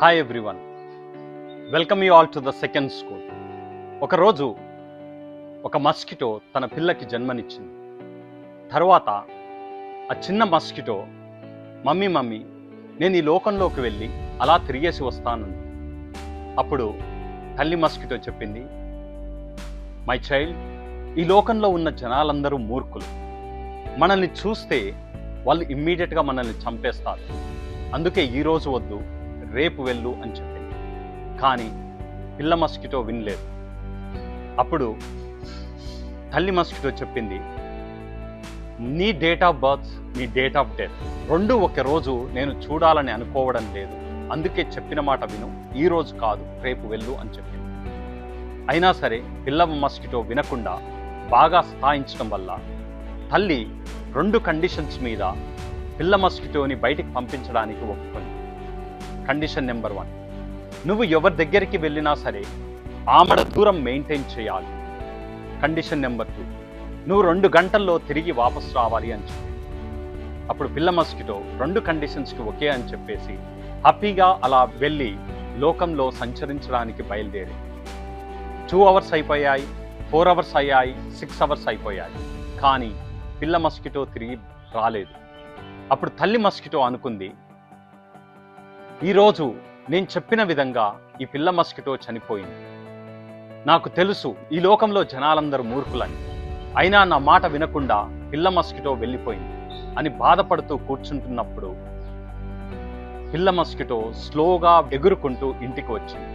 Hi everyone, welcome you all to the second school. ఒకరోజు ఒక mosquito తన పిల్లకి జన్మనిచ్చింది. తర్వాత ఆ చిన్న మస్కిటో మమ్మీ నేను ఈ లోకంలోకి వెళ్ళి అలా తిరిగేసి వస్తానంది. అప్పుడు తల్లి మస్కిటో చెప్పింది, మై చైల్డ్, ఈ లోకంలో ఉన్న జనాలందరూ మూర్ఖులు. మనల్ని చూస్తే వాళ్ళు ఇమ్మీడియట్గా మనల్ని చంపేస్తారు. అందుకే ఈరోజు వద్దు, రేపు వెళ్ళు అని చెప్పింది. కానీ పిల్ల మస్కిటో వినలేదు. అప్పుడు తల్లి మస్కిటో చెప్పింది, నీ డేట్ ఆఫ్ బర్త్, నీ డేట్ ఆఫ్ డెత్ రెండు ఒక రోజు నేను చూడాలని అనుకోవడం లేదు. అందుకే చెప్పిన మాట విను, ఈ రోజు కాదు రేపు వెళ్ళు అని చెప్పింది. అయినా సరే పిల్ల మస్కిటో వినకుండా బాగా సతాయించడం వల్ల తల్లి 2 కండిషన్స్ మీద పిల్ల మస్కిటోని బయటికి పంపించడానికి ఒప్పుకుంది. కండిషన్ నెంబర్ 1, నువ్వు ఎవరి దగ్గరికి వెళ్ళినా సరే ఆమడ దూరం మెయింటైన్ చేయాలి. కండిషన్ నెంబర్ 2, నువ్వు 2 గంటల్లో తిరిగి వాపసు రావాలి అని చెప్పి. అప్పుడు పిల్ల మస్కిటో 2 కండిషన్స్కి ఓకే అని చెప్పేసి హ్యాపీగా అలా వెళ్ళి లోకంలో సంచరించడానికి బయలుదేరి 2 అవర్స్ అయిపోయాయి, 4 అవర్స్ అయ్యాయి, 6 అవర్స్ అయిపోయాయి. కానీ పిల్ల మస్కిటో తిరిగి రాలేదు. అప్పుడు తల్లి మస్కిటో అనుకుంది, ఈరోజు నేను చెప్పిన విధంగా ఈ పిల్ల మస్కిటో చనిపోయింది. నాకు తెలుసు ఈ లోకంలో జనాలందరూ మూర్ఖులని, అయినా నా మాట వినకుండా పిల్ల మస్కిటో వెళ్ళిపోయింది అని బాధపడుతూ కూర్చుంటున్నప్పుడు పిల్ల మస్కిటో స్లోగా ఎగురుకుంటూ ఇంటికి వచ్చింది.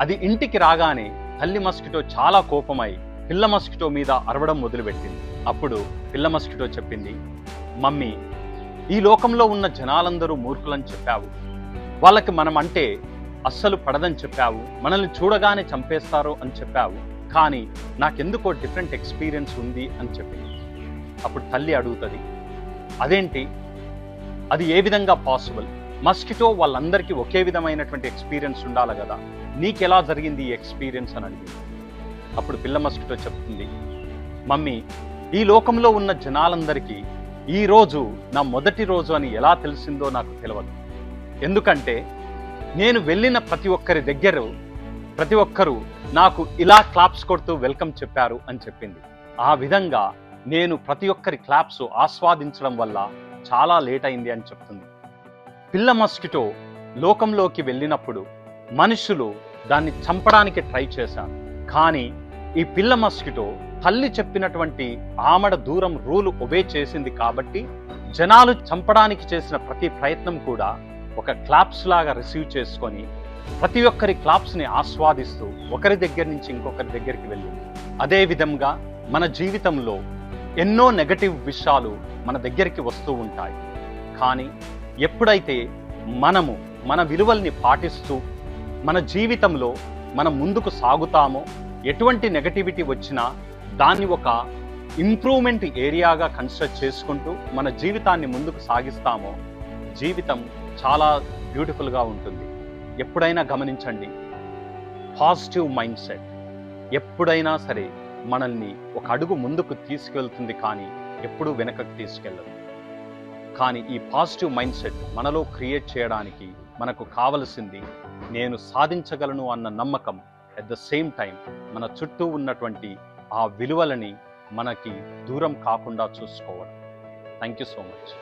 అది ఇంటికి రాగానే తల్లి మస్కిటో చాలా కోపమై పిల్ల మస్కిటో మీద అరవడం మొదలుపెట్టింది. అప్పుడు పిల్ల మస్కిటో చెప్పింది, మమ్మీ, ఈ లోకంలో ఉన్న జనాలందరూ మూర్ఖులని చెప్పావు, వాళ్ళకి మనం అంటే అస్సలు పడదని చెప్పావు, మనల్ని చూడగానే చంపేస్తారు అని చెప్పావు, కానీ నాకెందుకో డిఫరెంట్ ఎక్స్పీరియన్స్ ఉంది అని చెప్పింది. అప్పుడు తల్లి అడుగుతుంది, అదేంటి, అది ఏ విధంగా పాసిబుల్? మస్కిటో వాళ్ళందరికీ ఒకే విధమైనటువంటి ఎక్స్పీరియన్స్ ఉండాలి కదా, నీకెలా జరిగింది ఈ ఎక్స్పీరియన్స్ అని అడిగింది. అప్పుడు పిల్ల మస్కిటో చెప్తుంది, మమ్మీ, ఈ లోకంలో ఉన్న జనాలందరికీ ఈ రోజు నా మొదటి రోజు అని ఎలా తెలిసిందో నాకు తెలియదు. ఎందుకంటే నేను వెళ్ళిన ప్రతి ఒక్కరు నాకు ఇలా క్లాప్స్ కొడుతూ వెల్కమ్ చెప్పారు అని చెప్పింది. ఆ విధంగా నేను ప్రతి ఒక్కరి క్లాప్స్ ఆస్వాదించడం వల్ల చాలా లేట్ అయింది అని చెప్తుంది. పిల్ల మస్కిటో లోకంలోకి వెళ్ళినప్పుడు మనుషులు దాన్ని చంపడానికి ట్రై చేశారు. కానీ ఈ పిల్ల మస్కిటో తల్లి చెప్పినటువంటి ఆమడ దూరం రూలు ఒబే చేసింది కాబట్టి జనాలు చంపడానికి చేసిన ప్రతి ప్రయత్నం కూడా ఒక క్లాప్స్ లాగా రిసీవ్ చేసుకొని ప్రతి ఒక్కరి క్లాప్స్ని ఆస్వాదిస్తూ ఒకరి దగ్గర నుంచి ఇంకొకరి దగ్గరికి వెళ్ళింది. అదే విధంగా మన జీవితంలో ఎన్నో నెగటివ్ విషయాలు మన దగ్గరికి వస్తూ ఉంటాయి. కానీ ఎప్పుడైతే మనము మన విలువల్ని పాటిస్తూ మన జీవితంలో మనం ముందుకు సాగుతామో, ఎటువంటి నెగటివిటీ వచ్చినా దాన్ని ఒక ఇంప్రూవ్మెంట్ ఏరియాగా కన్సిడర్ చేసుకుంటూ మన జీవితాన్ని ముందుకు సాగిస్తామో జీవితం చాలా బ్యూటిఫుల్గా ఉంటుంది. ఎప్పుడైనా గమనించండి, పాజిటివ్ మైండ్ సెట్ ఎప్పుడైనా సరే మనల్ని ఒక అడుగు ముందుకు తీసుకెళ్తుంది, కానీ ఎప్పుడూ వెనకకు తీసుకెళ్ళదు. కానీ ఈ పాజిటివ్ మైండ్ సెట్ మనలో క్రియేట్ చేయడానికి మనకు కావలసింది నేను సాధించగలను అన్న నమ్మకం. అట్ ద సేమ్ టైం మన చుట్టూ ఉన్నటువంటి ఆ విలువలని మనకి దూరం కాకుండా చూసుకోవడం. Thank you so much.